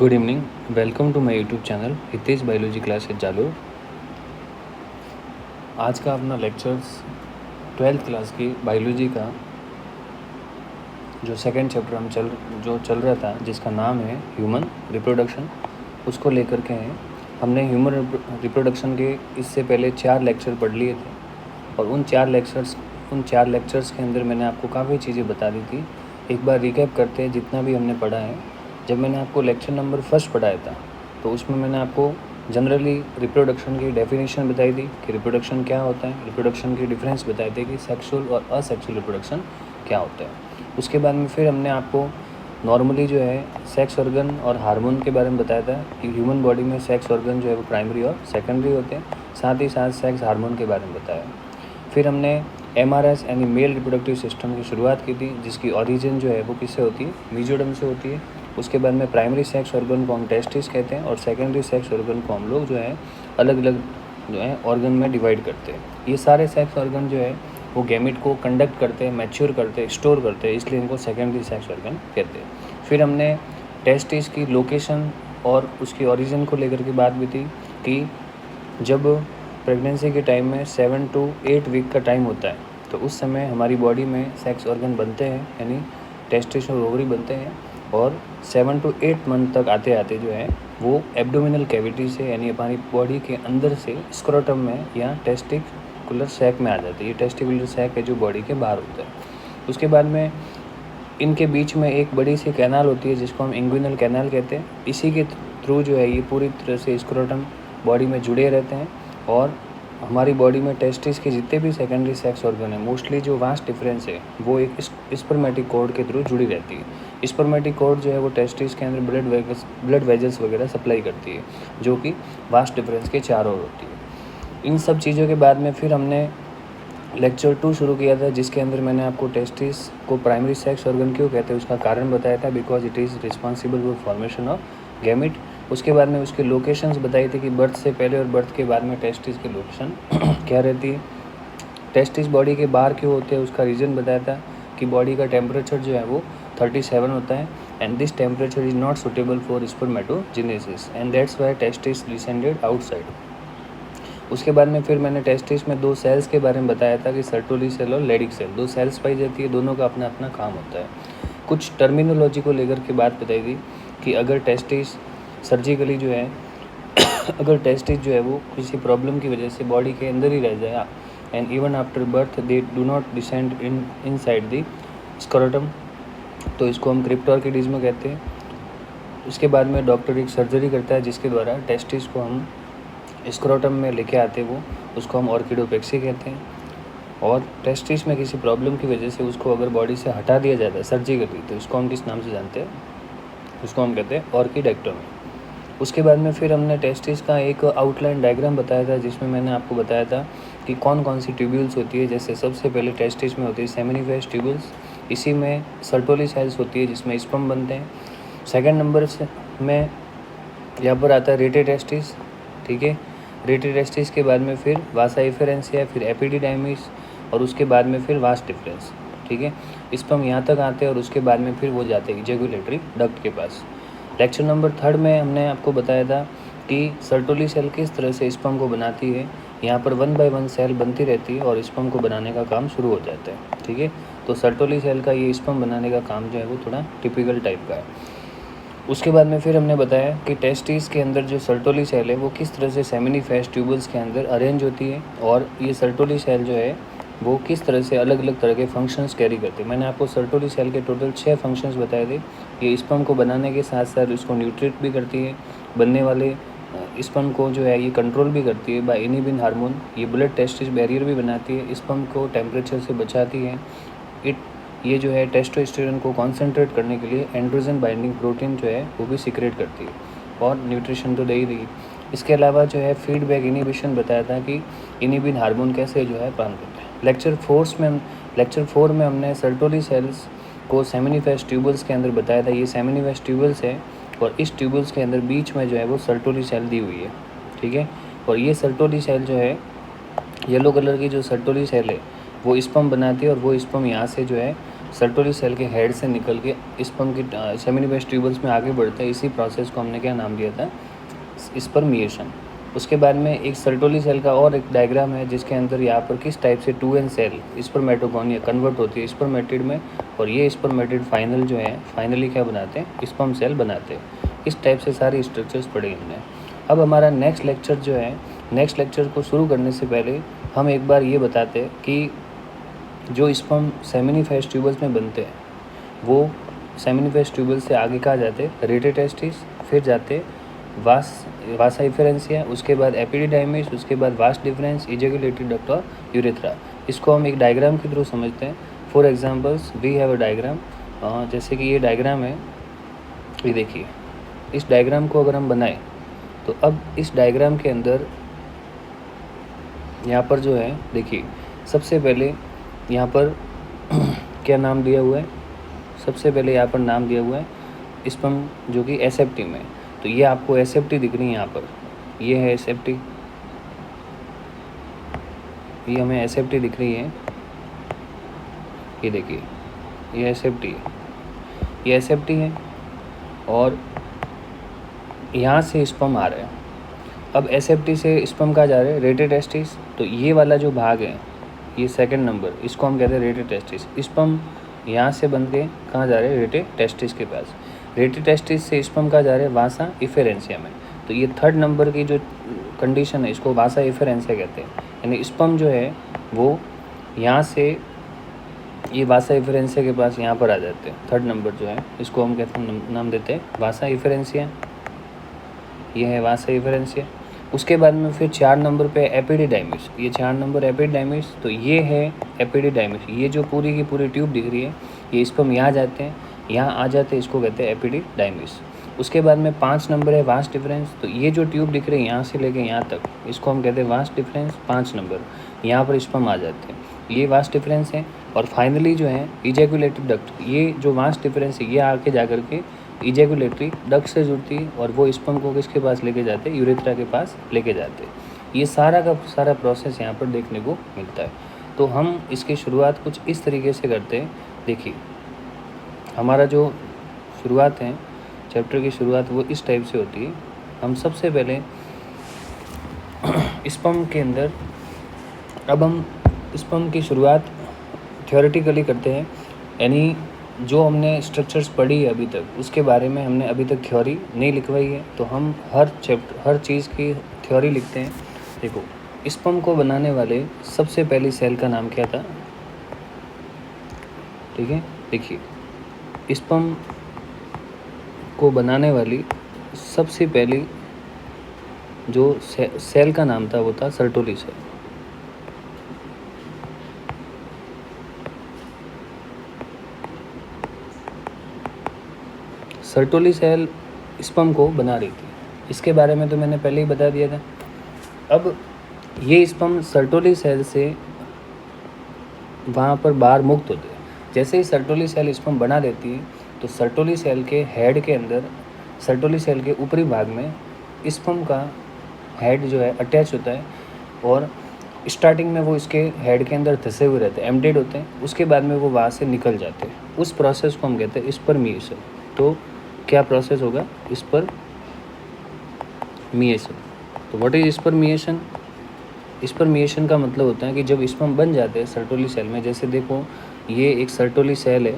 Good evening, welcome to my YouTube channel Hitesh biology classes Jalore. आज का अपना लेक्चर्स 12th क्लास की बायोलॉजी का जो सेकंड चैप्टर हम चल रहा था, जिसका नाम है ह्यूमन रिप्रोडक्शन, उसको लेकर के हैं। हमने ह्यूमन रिप्रोडक्शन के इससे पहले 4 लेक्चर पढ़ लिए थे और उन चार लेक्चर्स के अंदर मैंने आपको काफ़ी चीज़ें बता दी थी। एक बार रिकैप करते हैं जितना भी हमने पढ़ा है। जब मैंने आपको लेक्चर नंबर 1 पढ़ाया था तो उसमें मैंने आपको जनरली रिप्रोडक्शन की डेफिनेशन बताई थी कि रिप्रोडक्शन क्या होता है, रिप्रोडक्शन की डिफरेंस बताए थे कि सेक्सुअल और असेक्सुअल रिप्रोडक्शन क्या होता है। उसके बाद में फिर हमने आपको नॉर्मली जो है सेक्स ऑर्गन और हार्मोन के बारे में बताया था कि ह्यूमन बॉडी में सेक्स ऑर्गन जो है वो प्राइमरी और सेकेंडरी होते हैं, साथ ही साथ सेक्स हार्मोन के बारे में बताया। फिर हमने MRS यानी मेल रिप्रोडक्टिव सिस्टम की शुरुआत की थी, जिसकी ओरिजिन जो है वो किससे होती है, मीजोडर्म से होती है। उसके बाद में प्राइमरी सेक्स ऑर्गन को हम टेस्टिस कहते हैं और सेकेंडरी सेक्स ऑर्गन को हम लोग जो है अलग अलग जो है ऑर्गन में डिवाइड करते हैं। ये सारे सेक्स ऑर्गन जो है वो गैमेट को कंडक्ट करते हैं, मैच्योर करते हैं, स्टोर करते हैं, इसलिए इनको सेकेंडरी सेक्स ऑर्गन कहते हैं। फिर हमने टेस्टिस की लोकेशन और उसकी ओरिजिन को लेकर के बात भी थी कि जब प्रेगनेंसी के टाइम में 7 to 8 वीक का टाइम होता है तो उस समय हमारी बॉडी में सेक्स ऑर्गन बनते हैं, यानी टेस्टिस और ओवरी बनते हैं, और 7 to 8 मंथ तक आते आते जो है वो एब्डोमिनल कैविटी से यानी हमारी बॉडी के अंदर से स्क्रोटम में या टेस्टिकुलर सैक में आ जाती है। ये टेस्टिकुलर सैक है जो बॉडी के बाहर होता है। उसके बाद में इनके बीच में एक बड़ी सी कैनाल होती है जिसको हम इंग्विनल कैनाल कहते हैं। इसी के थ्रू जो है ये पूरी तरह से स्क्रोटम बॉडी में जुड़े रहते हैं और हमारी बॉडी में टेस्टिस के जितने भी सेकेंडरी सेक्स ऑर्गन है, मोस्टली जो वास्ट डिफरेंस है वो एक स्पर्मेटिक कॉर्ड के थ्रू जुड़ी रहती है। स्पर्मेटिक कॉर्ड जो है वो टेस्टिस के अंदर ब्लड वेजल्स वगैरह सप्लाई करती है, जो कि वास्ट डिफरेंस के चारों ओर होती है। इन सब चीज़ों के बाद में फिर हमने लेक्चर 2 शुरू किया था, जिसके अंदर मैंने आपको टेस्टिस को प्राइमरी सेक्स ऑर्गन क्यों कहते हैं उसका कारण बताया था, because it is responsible for formation of gamete. उसके बाद में उसकी लोकेशंस बताई थी कि बर्थ से पहले और बर्थ के बाद में टेस्टिस की लोकेशन क्या रहती है, टेस्टिस बॉडी के बाहर क्यों होते हैं उसका रीज़न बताया था कि बॉडी का टेम्परेचर जो है वो 37 होता है and this temperature is not suitable for spermatogenesis and that's why testis descended outside. उसके बाद में फिर मैंने टेस्टिस में 2 सेल्स के बारे में बताया था कि सर्टोली सेल और लेडिक सेल, 2 सेल्स पाई जाती है, दोनों का अपना अपना काम होता है। कुछ टर्मिनोलॉजी को लेकर के बात बताई थी कि अगर टेस्टिस सर्जिकली जो है अगर टेस्टिस जो है वो किसी प्रॉब्लम की वजह से बॉडी के अंदर ही रह जाए and even after birth they do not descend inside the scrotum, तो इसको हम क्रिप्टोर्किडिज्म कहते हैं। उसके बाद में डॉक्टर एक सर्जरी करता है जिसके द्वारा टेस्टिस को हम स्क्रोटम में लेके आते वो, उसको हम ऑर्किडोपेक्सी कहते हैं। और टेस्टिस में किसी प्रॉब्लम की वजह से उसको अगर बॉडी से हटा दिया जाता है सर्जिकली, तो उसको हम किस नाम से जानते हैं, उसको हम कहते हैं ऑर्किडेक्टोमी। उसके बाद में फिर हमने टेस्टिस का एक आउटलाइन डायग्राम बताया था, जिसमें मैंने आपको बताया था कि कौन कौन सी ट्यूब्यूल्स होती है। जैसे सबसे पहले टेस्टिस में होती है सेमिनिफेस ट्यूब्यूल्स, इसी में सर्टोली सेल्स होती है जिसमें स्पर्म बनते हैं। सेकेंड नंबर से में यहाँ पर आता है रेटे टेस्टिस, ठीक है। रेटे टेस्टिस के बाद में फिर वासा एफेरेंसिया, फिर एपिडिडाइमिस और उसके बाद में फिर वास्ट डिफरेंस, ठीक है। स्पर्म यहाँ तक आते हैं और उसके बाद में फिर वो जाते हैं इजैकुलेटरी डक्ट के पास। लेक्चर नंबर 3 में हमने आपको बताया था कि सर्टोली सेल किस तरह से स्पर्म को बनाती है। यहाँ पर 1 by 1 सेल बनती रहती है और स्पर्म को बनाने का काम शुरू हो जाता है, ठीक है। तो सर्टोली सेल का ये स्पर्म बनाने का काम जो है वो थोड़ा टिपिकल टाइप का है। उसके बाद में फिर हमने बताया कि टेस्टिस के अंदर जो सर्टोली सेल है वो किस तरह से सेमिनिफेस ट्यूबल्स के अंदर अरेंज होती है और ये सर्टोली सेल जो है वो किस तरह से अलग अलग तरह के फंक्शंस कैरी करते हैं। मैंने आपको सर्टोली सेल के टोटल 6 फंक्शंस बताए थे। ये स्पर्म को बनाने के साथ साथ इसको न्यूट्रिट भी करती है, बनने वाले स्पर्म को जो है ये कंट्रोल भी करती है बाय इनिबिन हार्मोन। ये ब्लड टेस्टिस बैरियर भी बनाती है, स्पर्म को टेम्परेचर से बचाती है। ये जो है टेस्टोस्टेरोन को कॉन्सेंट्रेट करने के लिए एंड्रोजन बाइंडिंग प्रोटीन जो है वो भी सीक्रेट करती है और न्यूट्रिशन तो दे ही रही। इसके अलावा जो है फीडबैक इनिबिशन बताया था कि इनिबिन हार्मोन कैसे जो है काम करते हैं। लेक्चर 4 में हमने सर्टोली सेल्स को सेमिनिफेस ट्यूबल्स के अंदर बताया था। ये सेमिनिफेस ट्यूबल्स है और इस ट्यूबल्स के अंदर बीच में जो है वो सर्टोली सेल दी हुई है, ठीक है। और ये सर्टोली सेल जो है येलो कलर की जो सर्टोली सेल है वो स्पर्म बनाती है और वो स्पर्म यहाँ से जो है सर्टोली सेल के हेड से निकल के स्पर्म की सेमिनिफेस ट्यूबल्स में आगे बढ़ता है। इसी प्रोसेस को हमने क्या नाम दिया था, स्पर्मिएशन। उसके बाद में एक सर्टोली सेल का और एक डायग्राम है जिसके अंदर यहाँ पर किस टाइप से 2n सेल स्पर्मेटोगोनिया कन्वर्ट होती है स्पर्मेटिड में, और ये स्पर्मेटिड फाइनल जो है फाइनली क्या बनाते हैं, स्पर्म सेल बनाते हैं। इस टाइप से सारी स्ट्रक्चर्स पढ़े हमने। अब हमारा नेक्स्ट लेक्चर जो है, नेक्स्ट लेक्चर को शुरू करने से पहले हम एक बार ये बताते हैं कि जो स्पर्म सेमिनिफेस ट्यूबल्स में बनते हैं वो सेमिनिफेस ट्यूबल्स से आगे कहाँ जाते हैं, रेटे टेस्टिस, फिर जाते वासा इफेरेंसिया, उसके बाद एपिडिडाइमिस, उसके बाद वास डिफरेंस, इजैकुलेटरी डक्ट और यूरेथ्रा। इसको हम एक डायग्राम के थ्रू समझते हैं। For examples we have a diagram, जैसे कि ये डायग्राम है, ये देखिए। इस डायग्राम को अगर हम बनाएं तो अब इस डायग्राम के अंदर यहाँ पर जो है देखिए, सबसे पहले यहाँ पर क्या नाम दिया हुआ है, सबसे पहले यहाँ पर नाम दिया हुआ है स्पर्म जो कि एसेप्टी में। तो ये आपको एसेप्टी दिख रही है यहाँ पर, ये है एसेप्टी, ये हमें एसेप्टी दिख रही है, ये देखिए ये एसेप्टी है, ये एसेप्टी है और यहाँ से स्पर्म आ रहे हैं। अब एसेप्टी से स्पर्म कहाँ जा रहे हैं, रेटे टेस्टिस। तो ये वाला जो भाग है, ये सेकंड नंबर, इसको हम कहते हैं रेटे टेस्टिस। स्पर्म यहाँ से बन के कहाँ जा रहे हैं, रेटे टेस्टिस के पास। रेटे टेस्टिस से स्पर्म कहाँ जा रहे हैं, वासा इफेरेंसिया में। तो ये थर्ड नंबर की जो कंडीशन है इसको वासा इफेरेंसिया कहते हैं। यानी स्पर्म जो है वो यहाँ से ये वासा इफेरेंसिया के पास यहाँ पर आ जाते हैं। थर्ड नंबर जो है इसको हम कहते हैं, नाम देते हैं वासा इफेरेंसिया, ये है वासा इफेरेंसिया। उसके बाद में फिर 4 नंबर पे एपिडिडाइमिस, ये 4 नंबर एपिडिडाइमिस। तो ये है एपिडिडाइमिस, ये जो पूरी की पूरी ट्यूब दिख रही है, ये स्पर्म यहाँ जाते हैं, यहाँ आ जाते हैं, इसको कहते हैं एपिडिडाइमिस। उसके बाद में 5 नंबर है वास्ट डिफरेंस। तो ये जो ट्यूब दिख रही है यहाँ से लेके यहाँ तक, इसको हम कहते हैं वास्ट डिफरेंस। 5 नंबर यहाँ पर स्पर्म आ जाते हैं, ये वास्ट डिफरेंस है। और फाइनली जो है इजैकुलेटरी डक्ट, ये जो वास्ट डिफरेंस है ये आके जा कर के इजैकुलेटरी डक्ट से जुड़ती है और वो स्पर्म को किसके पास लेके जाते हैं, यूरेथ्रा के पास लेके जाते हैं। ये सारा का सारा प्रोसेस यहाँ पर देखने को मिलता है। तो हम इसकी शुरुआत कुछ इस तरीके से करते हैं। देखिए हमारा जो शुरुआत है, चैप्टर की शुरुआत वो इस टाइप से होती है। हम सबसे पहले स्पर्म के अंदर, अब हम स्पर्म की शुरुआत थ्योरेटिकली करते हैं, यानी जो हमने स्ट्रक्चर्स पढ़ी है अभी तक उसके बारे में हमने अभी तक थ्योरी नहीं लिखवाई है। तो हम हर चीज़ की थ्योरी लिखते हैं। देखो स्पर्म को बनाने वाले सबसे पहली सेल का नाम क्या था, ठीक है। देखिए स्पर्म को बनाने वाली सबसे पहली जो सेल का नाम था वो था Sertoli cell. Sertoli cell sperm को बना रही थी, इसके बारे में तो मैंने पहले ही बता दिया था। अब ये स्पर्म सर्टोली सेल से वहाँ पर बाहर मुक्त होते हैं। जैसे ही सर्टोली सेल स्पर्म बना देती है तो सर्टोली सेल के हेड के अंदर, सर्टोली सेल के ऊपरी भाग में स्पर्म का हेड जो है अटैच होता है और स्टार्टिंग में वो इसके हेड के अंदर धंसे हुए रहते हैं, एम्प्टीड होते हैं। उसके बाद में वो वहाँ से निकल जाते हैं। उस प्रोसेस को हम कहते हैं स्पर्मिएशन। तो क्या प्रोसेस होगा, स्पर्मिएशन। तो व्हाट इज स्पर्मिएशन? स्पर्मिएशन का मतलब होता है कि जब स्पर्म बन जाते हैं सर्टोली सेल में, जैसे देखो ये एक सर्टोली सेल है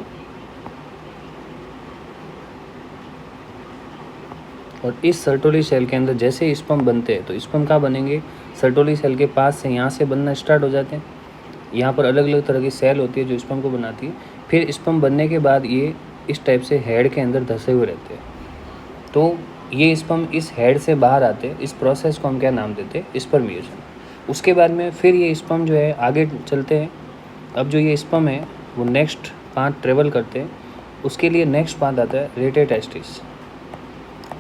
और इस सर्टोली सेल के अंदर जैसे स्पर्म बनते हैं तो स्पर्म कहाँ बनेंगे, सर्टोली सेल के पास से यहाँ से बनना स्टार्ट हो जाते हैं। यहाँ पर अलग अलग तरह की सेल होती है जो स्पर्म को बनाती है। फिर स्पर्म बनने के बाद ये इस टाइप से हेड के अंदर धंसे हुए रहते हैं। तो ये स्पर्म इस हेड से बाहर आते हैं। इस प्रोसेस को हम क्या नाम देते हैं, स्पर्मिएशन। उसके बाद में फिर ये स्पर्म जो है आगे चलते हैं। अब जो ये स्पर्म है वो नेक्स्ट पाथ ट्रेवल करते हैं। उसके लिए नेक्स्ट पाथ आता है रेटे टेस्टिस।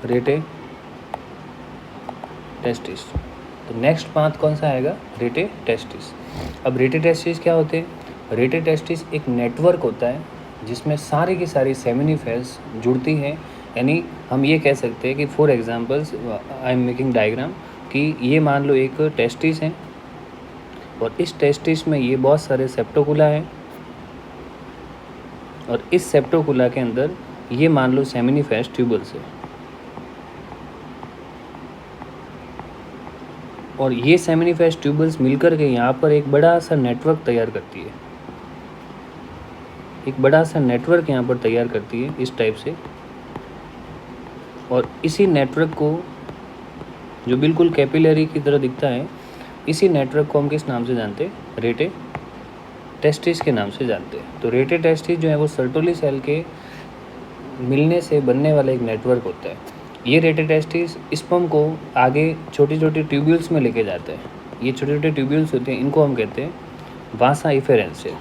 रेटे टेस्टिस, तो नेक्स्ट पाथ कौन सा आएगा, रेटे टेस्टिस। अब रेटे टेस्टिस क्या होते हैं, रेटे टेस्टिस एक नेटवर्क होता है जिसमें सारी की सारी सेमिनिफेस जुड़ती हैं। यानी हम ये कह सकते हैं कि for examples I am making diagram, कि ये मान लो एक टेस्टिस है और इस टेस्टिस में ये बहुत सारे सेप्टोकुला हैं और इस सेप्टोकुला के अंदर ये मान लो सेमिनिफेस्ट ट्यूबल्स है, और ये सेमिनिफेस्ट ट्यूबल्स मिलकर के यहाँ पर एक बड़ा सा नेटवर्क तैयार करती है, एक बड़ा सा नेटवर्क यहाँ पर तैयार करती है इस टाइप से। और इसी नेटवर्क को, जो बिल्कुल कैपिलरी की तरह दिखता है, इसी नेटवर्क को हम किस नाम से जानते हैं? रेटे टेस्टिस के नाम से जानते हैं। तो रेटे टेस्टिस जो है वो सर्टोली सेल के मिलने से बनने वाला एक नेटवर्क होता है। ये रेटे टेस्टिस स्पर्म को आगे छोटी छोटी ट्यूब्यूल्स में लेके जाते हैं। ये छोटे छोटे ट्यूब्यूल्स होते हैं, इनको हम कहते हैं वासा इफेरेंसिया।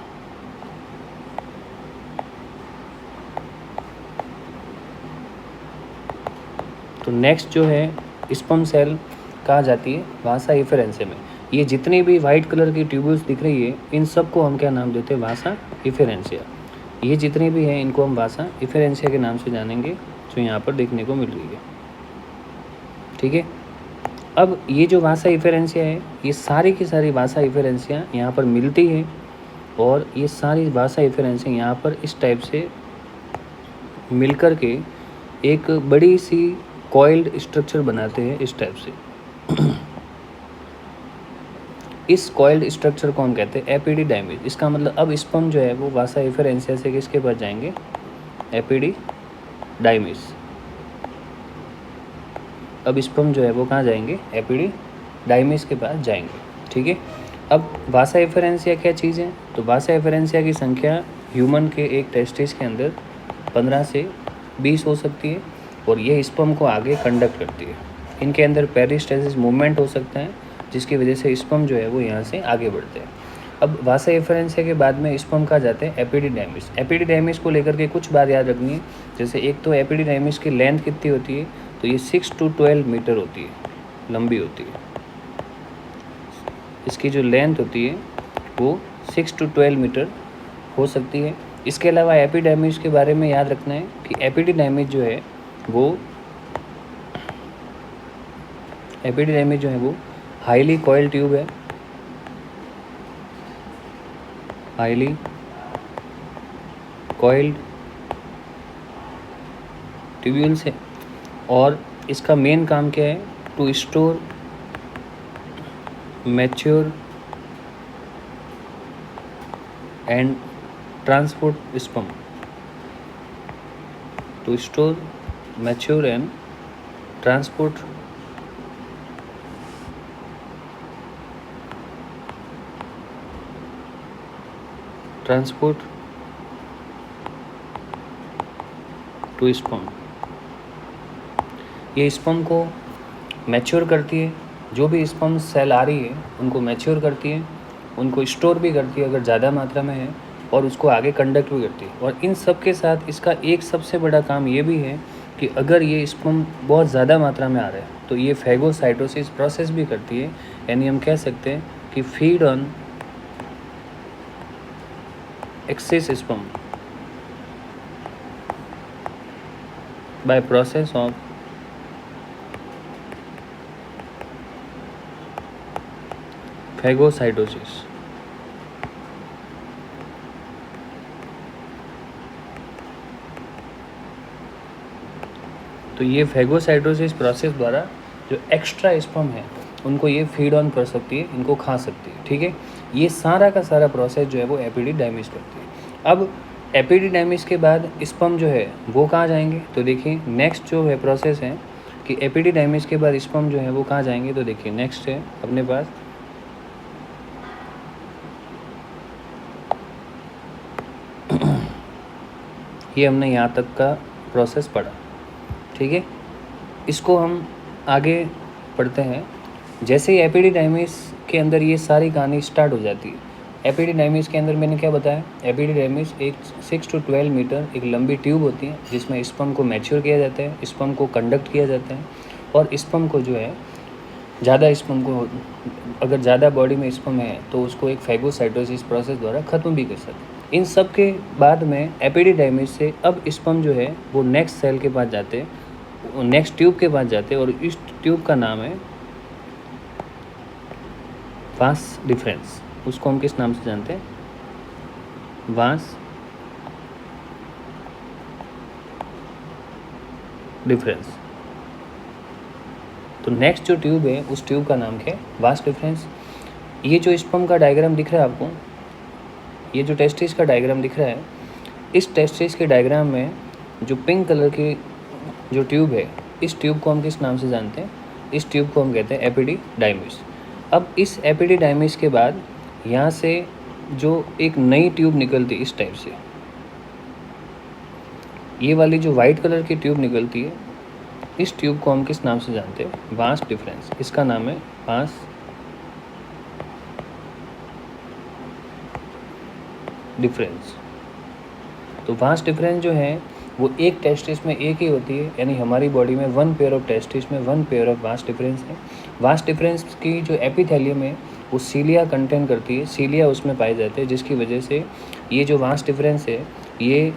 तो नेक्स्ट जो है स्पर्म सेल कहाँ जाती है? वासा इफेरेंसिया में। ये जितनी भी वाइट कलर की ट्यूब्यूल्स दिख रही है, इन सब को हम क्या नाम देते हैं? वासा इफेरेंसिया। ये जितनी भी हैं इनको हम वासा इफेरेंसिया के नाम से जानेंगे, जो यहाँ पर देखने को मिल रही है। ठीक है, अब ये जो वासा इफेरेंसिया है, ये सारी की सारी वासा इफेरेंसिया यहाँ पर मिलती है, और ये सारी वासा इफेरेंसिया यहाँ पर इस टाइप से मिलकर के एक बड़ी सी कॉइल्ड स्ट्रक्चर बनाते हैं इस टाइप से। इस कॉइल्ड स्ट्रक्चर को हम कहते हैं एपिडिडाइमिस। इसका मतलब अब स्पर्म जो है वो वासा इफेरेंसिया से किसके पास जाएंगे? एपिडिडाइमिस। अब स्पर्म जो है वो कहाँ जाएंगे? एपिडिडाइमिस के पास जाएंगे। ठीक है, अब वासा इफेरेंसिया क्या चीज़ है? तो वासा इफेरेंसिया की संख्या ह्यूमन के एक टेस्टिस के अंदर 15 से 20 हो सकती है, और ये स्पर्म को आगे कंडक्ट करती है। इनके अंदर पेरिस्टेसिस मूवमेंट हो सकता है, जिसकी वजह से स्पर्म जो है वो यहाँ से आगे बढ़ते हैं। अब वासा इफेरेंसिया के बाद में स्पर्म कहाँ जाते हैं? एपिडिडाइमिस। एपिडिडाइमिस को लेकर के कुछ बात याद रखनी है। जैसे एक तो एपिडिडाइमिस की लेंथ कितनी होती है? तो ये 6 to 12 मीटर होती है, लंबी होती है। इसकी जो लेंथ होती है वो 6 to 12 मीटर हो सकती है। इसके अलावा एपिडाइमिस के बारे में याद रखना है कि एपिडिडाइमिस जो है वो हाईली कॉइल्ड ट्यूब है, हाईली कॉइल्ड ट्यूब्यूल्स है, और इसका मेन काम क्या है? To store mature and transport sperm. To store mature and transport to sperm. ये स्पर्म को मैच्योर करती है, जो भी स्पर्म सेल आ रही है उनको मैच्योर करती है, उनको स्टोर भी करती है अगर ज़्यादा मात्रा में है, और उसको आगे कंडक्ट भी करती है। और इन सब के साथ इसका एक सबसे बड़ा काम ये भी है कि अगर ये स्पर्म बहुत ज़्यादा मात्रा में आ रहा है तो ये फैगोसाइटोसिस प्रोसेस भी करती है, यानी हम कह सकते हैं कि feed on excess sperm by process of phagocytosis. तो ये फैगोसाइटोसिस प्रोसेस द्वारा जो एक्स्ट्रा स्पर्म है उनको ये फीड ऑन कर सकती है, इनको खा सकती है। ठीक है, ये सारा का सारा प्रोसेस जो है वो एपिडिडाइमिस करती है। अब एपिडिडाइमिस के बाद स्पर्म जो है वो कहाँ जाएंगे? तो देखिए नेक्स्ट जो है प्रोसेस है कि एपिडिडाइमिस के बाद स्पर्म जो है वो कहाँ जाएंगे? तो देखिए नेक्स्ट है अपने पास ये हमने यहाँ तक का प्रोसेस पढ़ा। ठीक है, इसको हम आगे पढ़ते हैं। जैसे ही एपिडिडाइमिस के अंदर ये सारी कहानी स्टार्ट हो जाती है। एपिडिडाइमिस के अंदर मैंने क्या बताया? एपिडिडाइमिस एक 6 to 12 मीटर एक लंबी ट्यूब होती है, जिसमें स्पर्म को मैच्योर किया जाता है, स्पर्म को कंडक्ट किया जाता है, और स्पर्म को जो है ज़्यादा स्पर्म को, अगर ज़्यादा बॉडी में स्पर्म है तो उसको एक फैगोसाइटोसिस प्रोसेस द्वारा ख़त्म भी कर सकते हैं। इन सब के बाद में एपिडिडाइमिस से अब स्पर्म जो है वो नेक्स्ट सेल के पास जाते हैं, नेक्स्ट ट्यूब के पास जाते हैं, और इस ट्यूब का नाम है वास डिफरेंस। उसको हम किस नाम से जानते हैं? Vas deferens. तो नेक्स्ट जो ट्यूब है उस ट्यूब का नाम क्या है? Vast difference. ये जो स्पर्म का डायग्राम दिख रहा है आपको, ये जो टेस्टिस का डायग्राम दिख रहा है, इस टेस्टिस के डायग्राम में जो पिंक कलर की जो ट्यूब है, इस ट्यूब को हम किस नाम से जानते हैं? इस ट्यूब को हम कहते हैं एपिडिडाइमिस। अब इस एपिडिडाइमिस के बाद यहाँ से जो एक नई ट्यूब निकलती है इस टाइप से, ये वाली जो वाइट कलर की ट्यूब निकलती है, इस ट्यूब को हम किस नाम से जानते हैं? Vast difference. इसका नाम है वास्ट डिफरेंस। तो वास्ट डिफरेंस जो है वो एक टेस्टिस में एक ही होती है, यानी हमारी बॉडी में 1 पेयर ऑफ टेस्टिस में 1 पेयर ऑफ वास्ट डिफरेंस है। वास्ट डिफरेंस की जो एपिथेलियम है वो सीलिया कंटेन करती है, सीलिया उसमें पाए जाते हैं, जिसकी वजह से ये जो वास्ट डिफरेंस है ये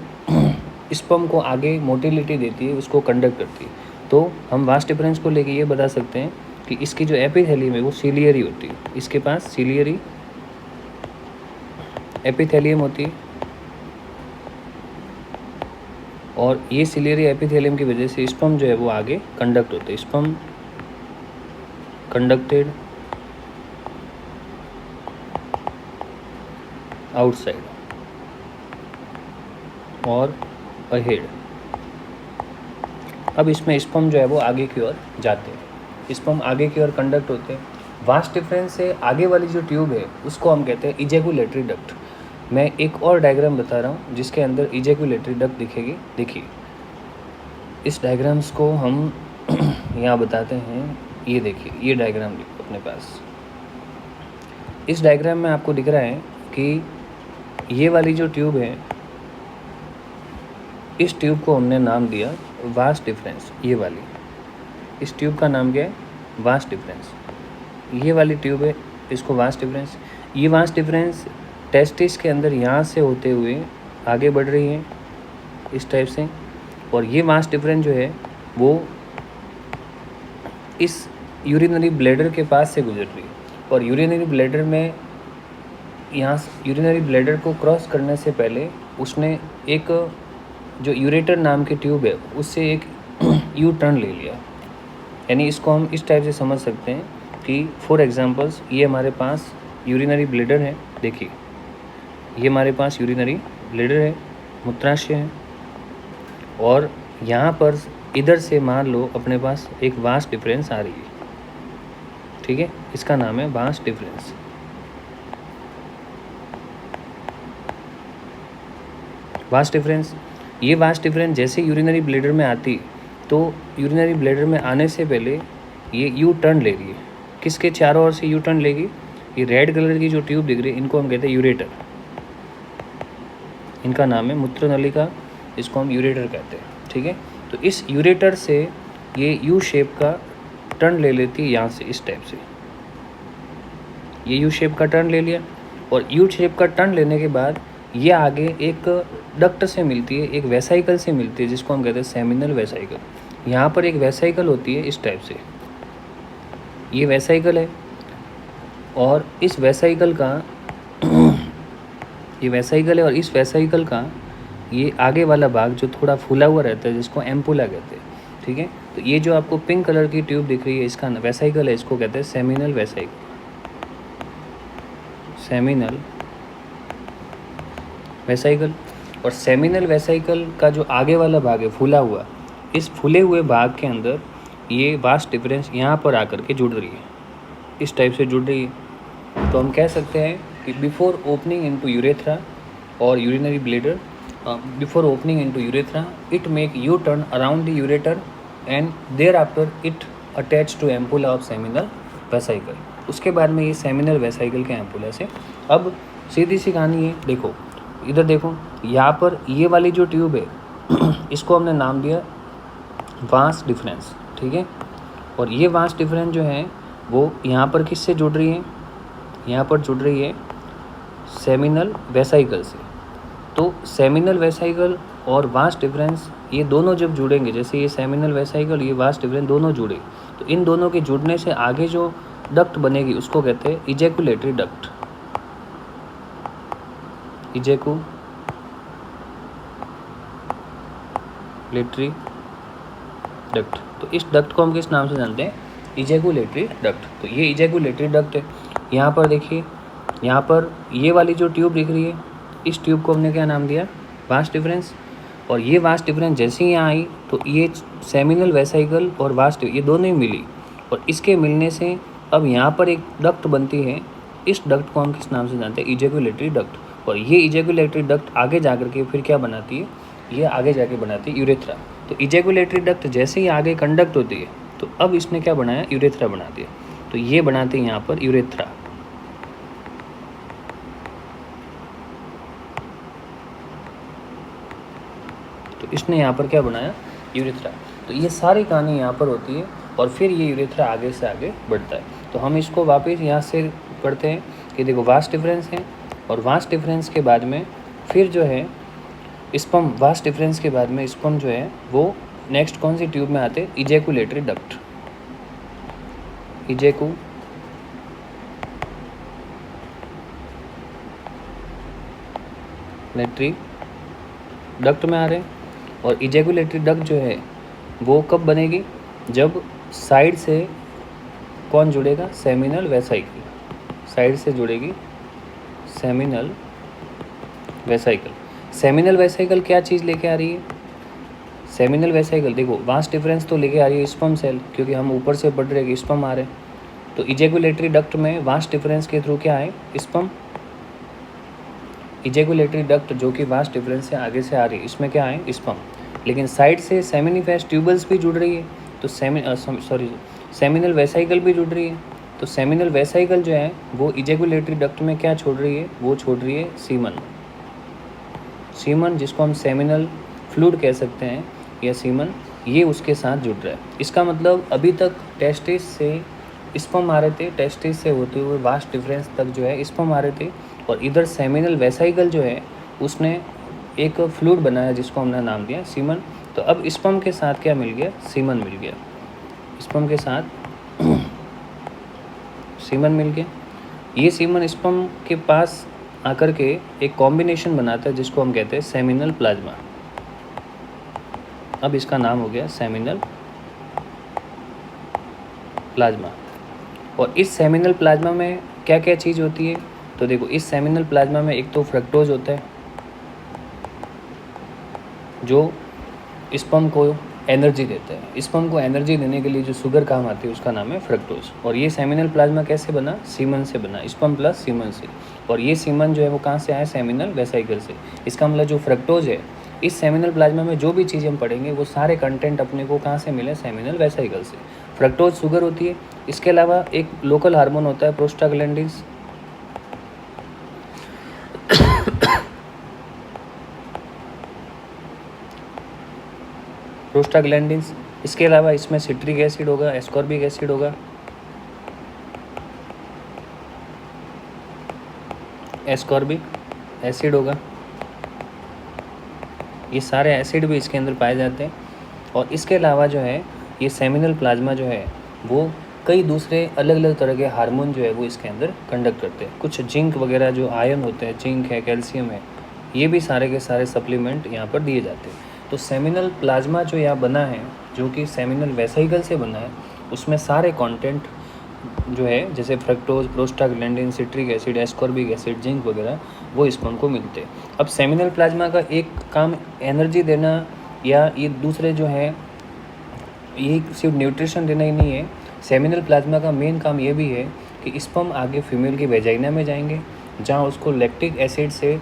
स्पर्म को आगे मोटिलिटी देती है, उसको कंडक्ट करती है। तो हम वास्ट डिफरेंस को लेके ये बता सकते हैं कि इसकी जो एपिथेलियम है वो सीलियरी होती है, इसके पास सीलियरी एपिथेलियम होती है, और ये सीलियरी एपिथेलियम की वजह से स्पर्म जो है वो आगे कंडक्ट होते हैं। स्पर्म कंडक्टेड आउटसाइड और अहेड। अब इसमें स्पर्म जो है वो आगे की ओर जाते हैं, स्पर्म आगे की ओर कंडक्ट होते हैं। वास्ट डिफरेंस से आगे वाली जो ट्यूब है उसको हम कहते हैं इजैकुलेटरी डक्ट। मैं एक और डायग्राम बता रहा हूँ जिसके अंदर इजैकुलेटरी डक्ट दिखेगी। देखिए इस डायग्राम्स को हम यहाँ बताते हैं। ये देखिए, ये डायग्राम लिखो अपने पास। इस डायग्राम में आपको दिख रहा है कि ये वाली जो ट्यूब है, इस ट्यूब को हमने नाम दिया वास्ट डिफरेंस। ये वाली, इस ट्यूब का नाम क्या है? Vast difference. ये वाली ट्यूब है, इसको वास्ट डिफरेंस। ये वास्ट डिफरेंस टेस्टिस के अंदर यहाँ से होते हुए आगे बढ़ रही है इस टाइप से, और ये वास्ट डिफरेंस जो है वो इस यूरिनरी ब्लैडर के पास से गुजर रही है, और यूरिनरी ब्लैडर में यहाँ यूरिनरी ब्लैडर को क्रॉस करने से पहले उसने एक जो यूरेटर नाम की ट्यूब है उससे एक यू टर्न ले लिया। यानी इसको हम इस टाइप से समझ सकते हैं कि फॉर एग्जांपल्स ये हमारे पास यूरिनरी ब्लैडर है। देखिए ये हमारे पास यूरिनरी ब्लैडर है, मूत्राशय है, और यहाँ पर इधर से मान लो अपने पास एक वास्ट डिफरेंस आ रही है, ठीक है, इसका नाम है वास्ट डिफरेंस। वास्ट डिफरेंस, ये वास्ट डिफरेंस जैसे यूरिनरी ब्लैडर में आती तो यूरिनरी ब्लैडर में आने से पहले ये यू टर्न ले रही है। किसके चारों ओर से यू टर्न लेगी? ये रेड कलर की जो ट्यूब दिख रही है इनको हम कहते हैं यूरेटर। इनका नाम है मूत्रनलिका, इसको हम यूरेटर कहते हैं, ठीक है। तो इस यूरेटर से ये यू शेप का टर्न ले लेती है, यहाँ से इस टाइप से ये यू शेप का टर्न ले लिया, और यू शेप का टर्न लेने के बाद ये आगे एक डक्ट से मिलती है, एक वेसाइकल से मिलती है, जिसको हम कहते हैं सेमिनल वेसाइकल। यहाँ पर एक वेसाइकल होती है इस टाइप से, ये वेसाइकल है, और इस वेसाइकल का ये वेसाइकल है, और इस वेसाइकल का ये आगे वाला भाग जो थोड़ा फूला हुआ रहता है जिसको एम्पुला कहते हैं, ठीक है। तो ये जो आपको पिंक कलर की ट्यूब दिख रही है इसका वेसाइकल है, इसको कहते हैं सेमिनल वेसाइकल। सेमिनल वेसाइकल, और सेमिनल वेसाइकल का जो आगे वाला भाग है फूला हुआ, इस फूले हुए भाग के अंदर ये वास्ट डिफरेंस यहाँ पर आकर के जुड़ रही है, इस टाइप से जुड़ रही है। तो हम कह सकते हैं कि बिफोर ओपनिंग इनटू यूरेथ्रा और urinary bladder, before opening into urethra it make U turn around the ureter and thereafter it attach to ampulla of seminal vesicle. उसके बाद में ये सेमिनल वेसाइकल के एम्पुला से, अब सीधी सी कहानी है। देखो इधर देखो, यहाँ पर ये वाली जो ट्यूब है इसको हमने नाम दिया वास्ट डिफरेंस, ठीक है। और ये वास्ट डिफरेंस जो है वो यहाँ पर किससे जुड़ रही है? यहाँ पर जुड़ रही है सेमिनल वेसाइकल से। तो सेमिनल वेसाइकल और वास्ट डिफरेंस ये दोनों जब जुड़ेंगे, जैसे ये सेमिनल वेसाइकल ये वास्ट डिफरेंस दोनों जुड़े, तो इन दोनों के जुड़ने से आगे जो डक्ट बनेगी उसको कहते हैं इजैकुलेटरी डक्ट। Ejaculatory duct. तो इस डक्ट को हम किस नाम से जानते हैं? Ejaculatory duct. तो ये इजैकुलेटरी डक्ट है। यहाँ पर देखिए, यहाँ पर ये वाली जो ट्यूब दिख रही है, इस ट्यूब को हमने क्या नाम दिया? Vast difference. और ये वास्ट डिफरेंस जैसे ही यहाँ आई तो ये सेमिनल वेसाइकल और वास्ट ये दोनों ही मिली, और इसके मिलने से अब यहाँ पर एक डक्ट बनती है। इस डक्ट को हम किस नाम से जानते हैं? Ejaculatory duct. और ये इजैकुलेटरी डक्ट आगे जा कर के फिर क्या बनाती है? ये आगे जाके बनाती है यूरेथ्रा। तो इजैकुलेटरी डक्ट जैसे ही आगे कंडक्ट होती है तो अब इसने क्या बनाया? यूरेथ्रा बना दिया। तो ये बनाते हैं यहाँ पर यूरेथ्रा। तो इसने यहाँ पर क्या बनाया? यूरेथ्रा। तो ये सारी कहानी यहाँ पर होती है और फिर ये यूरेथ्रा आगे से आगे बढ़ता है। तो हम इसको वापस यहाँ से पढ़ते हैं कि देखो वास्ट डिफरेंस है, और वास्ट डिफरेंस के बाद में फिर जो है स्पर्म, वास्ट डिफरेंस के बाद में स्पर्म जो है वो नेक्स्ट कौन सी ट्यूब में आते हैं? Ejaculatory duct. इजैकुलेटरी डक्ट में आ रहे हैं। और इजैकुलेटरी डक्ट जो है वो कब बनेगी? जब साइड से कौन जुड़ेगा? Seminal vesicle. साइड से जुड़ेगी सेमिनल वेसाइकल। सेमिनल वेसाइकल क्या चीज़ लेके आ रही है? सेमिनल वेसाइकल देखो वास्ट डिफरेंस तो लेके आ रही है स्पर्म सेल, क्योंकि हम ऊपर से पढ़ रहे हैं कि स्पर्म आ रहे हैं। तो इजैकुलेटरी डक्ट में वास्ट डिफरेंस के थ्रू क्या है? स्पर्म। इजैकुलेटरी डक्ट जो कि वास्ट डिफरेंस से आगे से आ रही है, इसमें क्या है? स्पर्म। लेकिन साइड से सेमिनिफेस ट्यूबल्स भी जुड़ रही है, तो सेमिनल वेसाइकल भी जुड़ रही है। तो सेमिनल वेसाइकल जो है वो इजैकुलेटरी डक्ट में क्या छोड़ रही है? वो छोड़ रही है सीमन। सीमन जिसको हम सेमिनल फ्लूइड कह सकते हैं या सीमन, ये उसके साथ जुड़ रहा है। इसका मतलब अभी तक टेस्टिस से स्पर्म आ रहे थे, टेस्टिस से होते हुए वास्ट डिफरेंस तक जो है स्पर्म आ रहे थे, और इधर सेमिनल वेसाइकल जो है उसने एक फ्लूइड बनाया जिसको हमने नाम दिया सीमन। तो अब स्पर्म के साथ क्या मिल गया? सीमन मिल गया। स्पर्म के साथ सीमन मिल गया। ये सीमन स्पर्म के पास आकर के एक कॉम्बिनेशन बनाता है जिसको हम कहते हैं सेमिनल प्लाज्मा। अब इसका नाम हो गया सेमिनल प्लाज्मा। और इस सेमिनल प्लाज्मा में क्या क्या चीज़ होती है? तो देखो इस सेमिनल प्लाज्मा में एक तो फ्रक्टोज होता है जो स्पर्म को एनर्जी देता है। स्पर्म को एनर्जी देने के लिए जो शुगर काम आती है उसका नाम है फ्रक्टोज। और ये सेमिनल प्लाज्मा कैसे बना? सीमन से बना, स्पर्म प्लस सीमन से। और ये सीमन जो है वो कहाँ से आया? सेमिनल वेसाइकल से। इसका मतलब जो फ्रक्टोज है इस सेमिनल प्लाज्मा में जो भी चीज़ हम पढ़ेंगे वो सारे कंटेंट अपने को कहाँ से मिले? सेमिनल वेसाइकल से। फ्रक्टोज शुगर होती है। इसके अलावा एक लोकल हार्मोन होता है प्रोस्टाग्लैंडिन्स। प्रोस्टाग्लैंडिन्स। इसके अलावा इसमें सिट्रिक एसिड होगा, एस्कॉर्बिक एसिड होगा, एस्कॉर्बिक एसिड होगा। ये सारे एसिड भी इसके अंदर पाए जाते हैं। और इसके अलावा जो है ये सेमिनल प्लाज्मा जो है वो कई दूसरे अलग अलग तरह के हार्मोन जो है वो इसके अंदर कंडक्ट करते हैं। कुछ जिंक वगैरह जो आयन होते हैं, जिंक है, कैल्शियम है, ये भी सारे के सारे सप्लीमेंट यहाँ पर दिए जाते हैं। तो सेमिनल प्लाज्मा जो यहाँ बना है, जो कि सेमिनल वेसाइकल से बना है, उसमें सारे कंटेंट जो है जैसे fructose, prostaglandin, citric acid, ascorbic acid, zinc वगैरह वो स्पर्म को मिलते हैं। अब सेमिनल प्लाज्मा का एक काम एनर्जी देना या ये दूसरे जो है ये सिर्फ न्यूट्रिशन देना ही नहीं है। सेमिनल प्लाज्मा का मेन काम ये भी है कि स्पर्म आगे फीमेल की वेजाइना में जाएंगे जहाँ उसको लैक्टिक एसिड से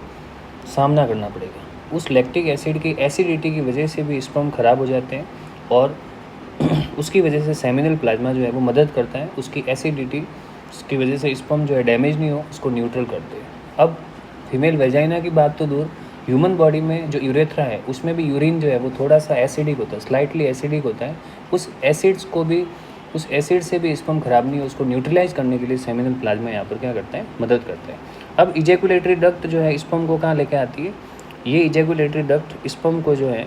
सामना करना पड़ेगा। उस लैक्टिक एसिड की एसिडिटी की वजह से भी स्पर्म खराब हो जाते हैं और उसकी वजह से सेमिनल प्लाज्मा जो है वो मदद करता है उसकी एसिडिटी की वजह से स्पर्म जो है डैमेज नहीं हो, उसको न्यूट्रल करते हैं। अब फीमेल वेजाइना की बात तो दूर, ह्यूमन बॉडी में जो यूरेथ्रा है उसमें भी यूरिन जो है वो थोड़ा सा एसिडिक होता है, स्लाइटली एसिडिक होता है। उस एसिड से भी स्पर्म खराब नहीं हो, उसको न्यूट्रलाइज करने के लिए सेमिनल प्लाज्मा यहाँ पर क्या करता है? मदद करता है। अब इजैकुलेटरी डक्ट जो है स्पर्म को कहाँ लेके आती है? ये इजैकुलेटरी डक्ट स्पर्म को जो है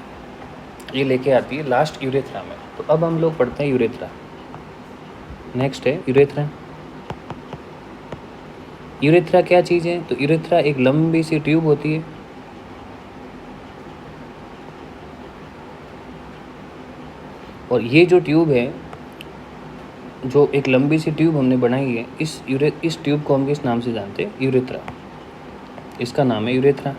ये लेके आती है लास्ट यूरेथ्रा में। तो अब हम लोग पढ़ते हैं यूरेथ्रा। नेक्स्ट है यूरेथ्रा। यूरेथ्रा क्या चीज़ है? तो यूरेथ्रा एक लंबी सी ट्यूब होती है और ये जो ट्यूब है, जो एक लंबी सी ट्यूब हमने बनाई है, इस ट्यूब को हम किस नाम से जानते हैं? यूरेथ्रा। इसका नाम है यूरेथ्रा।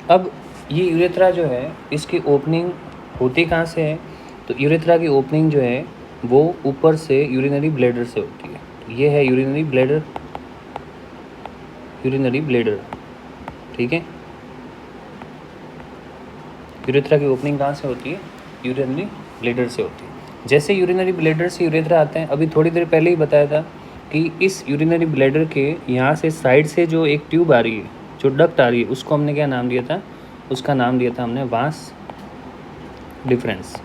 अब ये यूरेथ्रा जो है, इसकी ओपनिंग होती कहाँ से है? तो यूरेथ्रा की ओपनिंग जो है वो ऊपर से यूरिनरी ब्लैडर से होती है। तो ये है यूरिनरी ब्लैडर, ठीक है। यूरेथ्रा की ओपनिंग कहाँ से होती है? यूरिनरी ब्लैडर से होती है। जैसे यूरिनरी ब्लैडर से यूरेथ्रा आते हैं, अभी थोड़ी देर पहले ही बताया था कि इस यूरिनरी ब्लैडर के यहाँ से साइड से जो एक ट्यूब आ रही है, जो डक्ट आ रही है, उसको हमने क्या नाम दिया था? उसका नाम दिया था हमने वास डिफरेंस।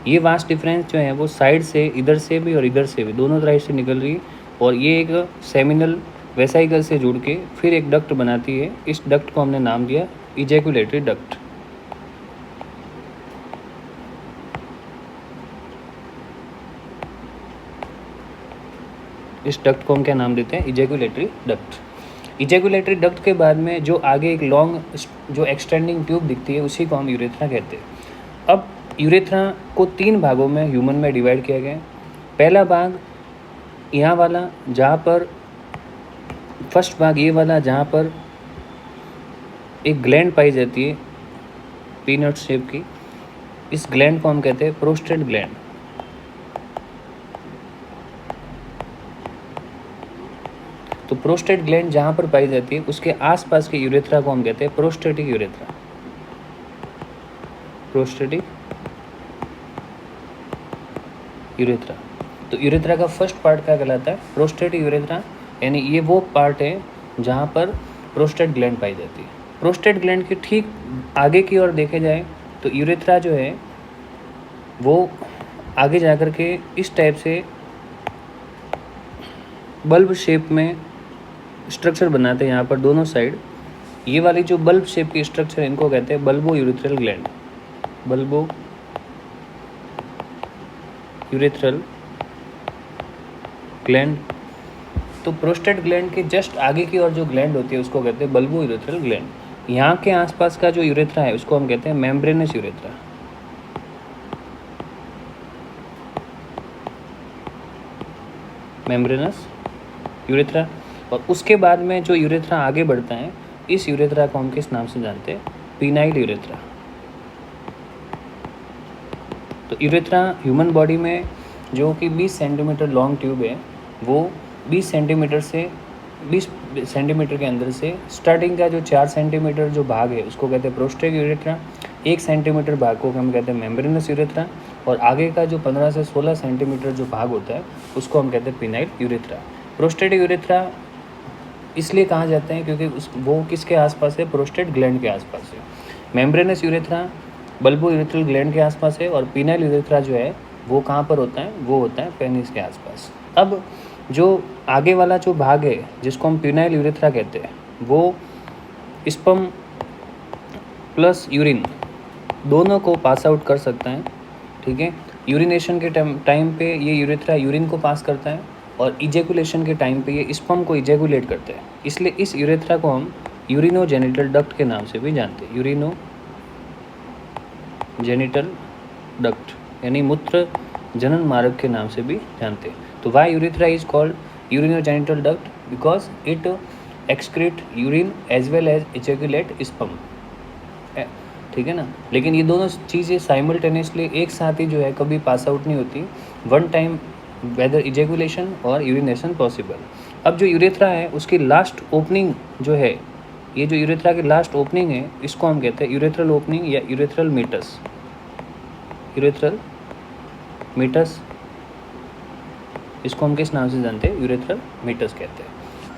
ये वास डिफरेंस जो है वो साइड से, इधर से भी और इधर से भी, दोनों साइड से निकल रही है, और ये एक सेमिनल वेसाइकल से जुड़ के फिर एक डक्ट बनाती है। इस डक्ट को हमने नाम दिया इजैकुलेटरी डक्ट। इस डक्ट को हम क्या नाम देते हैं? Ejaculatory duct. इजैकुलेटरी डक्ट के बाद में जो आगे एक लॉन्ग जो एक्सटेंडिंग ट्यूब दिखती है, उसी को हम यूरेथ्रा कहते हैं। अब यूरेथ्रा को 3 भागों में ह्यूमन में डिवाइड किया गया है। पहला भाग यहाँ वाला, जहाँ पर फर्स्ट भाग ये वाला, जहाँ पर एक ग्लैंड पाई जाती है पीनट शेप की, इस ग्लैंड को हम कहते हैं प्रोस्टेट ग्लैंड। तो प्रोस्टेट ग्लैंड जहाँ पर पाई जाती है, उसके आसपास के यूरेथ्रा को हम कहते हैं प्रोस्टेटिक यूरेथ्रा। तो यूरेथ्रा का फर्स्ट पार्ट क्या कहलाता है? प्रोस्टेटिक यूरेथ्रा, यानी ये वो पार्ट है जहाँ पर प्रोस्टेट ग्लैंड पाई जाती है। प्रोस्टेट ग्लैंड के ठीक आगे की ओर देखे जाए तो यूरेथ्रा जो है वो आगे जाकर के इस टाइप से बल्ब शेप में स्ट्रक्चर बनाते हैं। यहाँ पर दोनों साइड ये वाली जो बल्ब शेप की स्ट्रक्चर, इनको कहते हैं bulbo urethral gland. Bulbo urethral gland. तो प्रोस्टेट ग्लैंड के जस्ट आगे की ओर जो ग्लैंड होती है, उसको कहते हैं बल्बो यूरेथ्रल ग्लैंड। यहाँ के आसपास का जो यूरेथ्रा है, उसको हम कहते हैं मेम्ब्रेनस यूरेथ्रा। Membranes urethra. और उसके बाद में जो यूरेथ्रा आगे बढ़ता है, इस यूरेथ्रा को हम किस नाम से जानते हैं? Penile urethra. तो यूरेथ्रा ह्यूमन बॉडी में जो कि 20 सेंटीमीटर लॉन्ग ट्यूब है, वो 20 सेंटीमीटर के अंदर से स्टार्टिंग का जो 4 सेंटीमीटर जो भाग है, उसको कहते हैं प्रोस्टेट यूरेथ्रा। 1 सेंटीमीटर भाग को हम कहते हैं मेम्ब्रेनस यूरेथ्रा, और आगे का जो 15 से 16 सेंटीमीटर जो भाग होता है, उसको हम कहते हैं पीनाइल यूरेथ्रा। प्रोस्टेट यूरेथ्रा इसलिए कहा जाते हैं क्योंकि वो किसके आसपास है? प्रोस्टेट ग्लैंड के आसपास है। Membranes urethra bulbo urethral gland के आसपास है, और पीनाइल यूरेथ्रा जो है वो कहाँ पर होता है? वो होता है पेनिस के आसपास। अब जो आगे वाला जो भाग है, जिसको हम पीनाइल यूरेथ्रा कहते हैं, वो स्पर्म प्लस यूरिन दोनों को पास आउट कर सकता है, ठीक है। यूरिनेशन के टाइम पे ये यूरेथ्रा यूरिन को पास करता है, और इजैकुलेशन के टाइम पे ये स्पर्म को इजैकुलेट करते हैं। इसलिए इस यूरेथ्रा को हम यूरिनो जेनिटल डक्ट के नाम से भी जानते हैं। यूरिनो जेनिटल डक्ट यानी मूत्र जनन मार्ग के नाम से भी जानते हैं। तो why urethra is called urinogenital duct? Because it excrete urine as well as ejaculate sperm, ठीक है ना। लेकिन ये दोनों चीज़ें साइमल्टेनियसली एक साथ ही जो है कभी पास आउट नहीं होती, वन टाइम वेदर इजैकुलेशन और यूरिनेशन पॉसिबल। अब जो यूरेथ्रा है, उसकी लास्ट ओपनिंग जो है, ये जो यूरेथ्रा की लास्ट ओपनिंग है, इसको हम कहते हैं यूरेथ्रल ओपनिंग या यूरेथ्रल मीटस। यूरेथ्रल मीटस, इसको हम किस नाम से जानते हैं? यूरेथ्रल मीटस कहते हैं।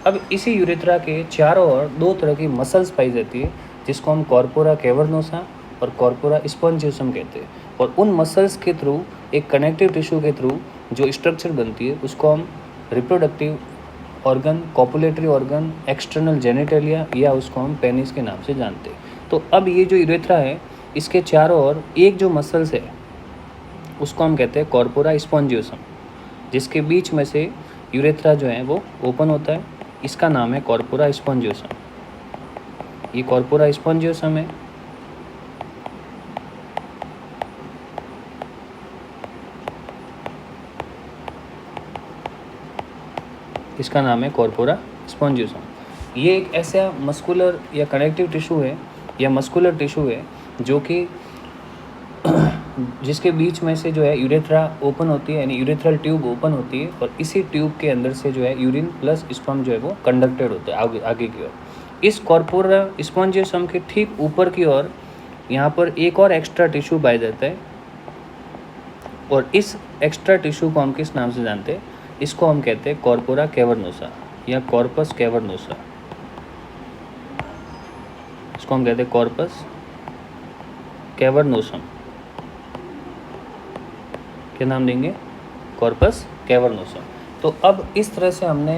अब इसी यूरेथ्रा के चारों ओर 2 तरह की मसल्स पाई जाती है, जिसको हम कॉर्पोरा कैवर्नोसा और कॉर्पोरा स्पॉन्जियोसम कहते हैं। और उन मसल्स के थ्रू, एक कनेक्टिव टिश्यू के थ्रू जो स्ट्रक्चर बनती है, उसको हम reproductive organ, copulatory organ, external genitalia, या उसको हम पेनिस के नाम से जानते हैं। तो अब ये जो यूरेथ्रा है, इसके चारों ओर एक जो मसल्स है उसको हम कहते हैं कॉर्पोरा स्पॉन्जियोसम, जिसके बीच में से यूरेथ्रा जो है वो ओपन होता है, इसका नाम है कॉर्पोरा स्पॉन्जियोसम। ये कॉर्पोरा स्पॉन्जियोसम है। इसका नाम है कॉर्पोरा स्पॉन्जियोसम। ये एक ऐसा मस्कुलर या कनेक्टिव टिश्यू है या मस्कुलर टिश्यू है जो कि जिसके बीच में से जो है यूरेथ्रा ओपन होती है, यानी यूरेथ्रल ट्यूब ओपन होती है, और इसी ट्यूब के अंदर से जो है यूरिन प्लस स्पर्म जो है वो कंडक्टेड होता है आगे की ओर। इस कॉर्पोरा स्पॉन्जियोसम के ठीक ऊपर की ओर यहाँ पर एक और एक्स्ट्रा टिश्यू पाया जाता है, और इस एक्स्ट्रा टिश्यू को हम किस नाम से जानते हैं? इसको हम कहते हैं कॉर्पोरा कैवर्नोसा या कॉर्पस कैवर्नोसा। इसको हम कहते हैं कॉर्पस कैवर्नोसम। क्या नाम देंगे? Corpus cavernosum. तो अब इस तरह से हमने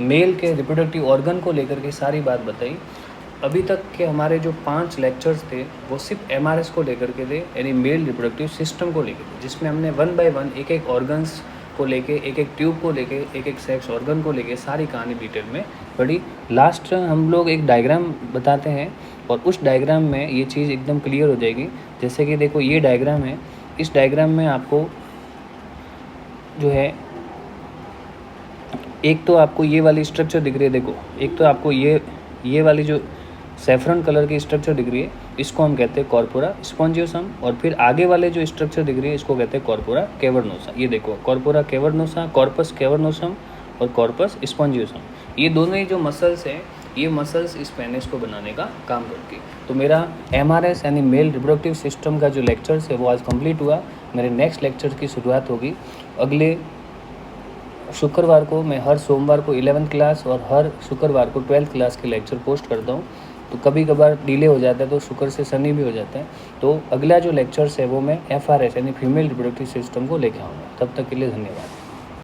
मेल के रिप्रोडक्टिव ऑर्गन को लेकर के सारी बात बताई। अभी तक के हमारे जो 5 लेक्चर्स थे वो सिर्फ MRS को लेकर के थे, यानी मेल रिप्रोडक्टिव सिस्टम को लेकर, जिसमें हमने 1 बाय 1 एक एक ऑर्गन्स को लेके, एक एक ट्यूब को लेके, एक एक सेक्स ऑर्गन को लेके सारी कहानी डिटेल में पढ़ी। लास्ट हम लोग एक डायग्राम बताते हैं और उस डायग्राम में ये चीज़ एकदम क्लियर हो जाएगी। जैसे कि देखो ये डायग्राम है, इस डायग्राम में आपको जो है एक तो आपको ये वाली स्ट्रक्चर दिख रही है, देखो एक तो आपको ये वाली जो सैफरन कलर की स्ट्रक्चर दिख रही है, इसको हम कहते हैं कॉर्पोरा स्पॉन्जियोसम, और फिर आगे वाले जो स्ट्रक्चर दिख रही है इसको कहते हैं कॉर्पोरा कैवर्नोसा। ये देखो कॉर्पोरा कैवर्नोसा, कॉर्पस कैवर्नोसम और कॉर्पस स्पॉन्जियोसम, ये दोनों ही जो मसल्स हैं, ये मसल्स इस पेनिस को बनाने का काम करती है। तो मेरा MRS यानी मेल रिप्रोडक्टिव सिस्टम का जो लेक्चर्स है वो आज कंप्लीट हुआ। मेरे नेक्स्ट लेक्चर की शुरुआत होगी अगले शुक्रवार को। मैं हर सोमवार को 11th क्लास और हर शुक्रवार को 12th क्लास के लेक्चर पोस्ट करता हूँ। तो कभी कभार डिले हो जाता है तो शुक्र से शनि भी हो जाता है। तो अगला जो लेक्चर्स है वो मैं FRS यानी फीमेल रिप्रोडक्टिव सिस्टम को लेके आऊँगा। तब तक के लिए धन्यवाद।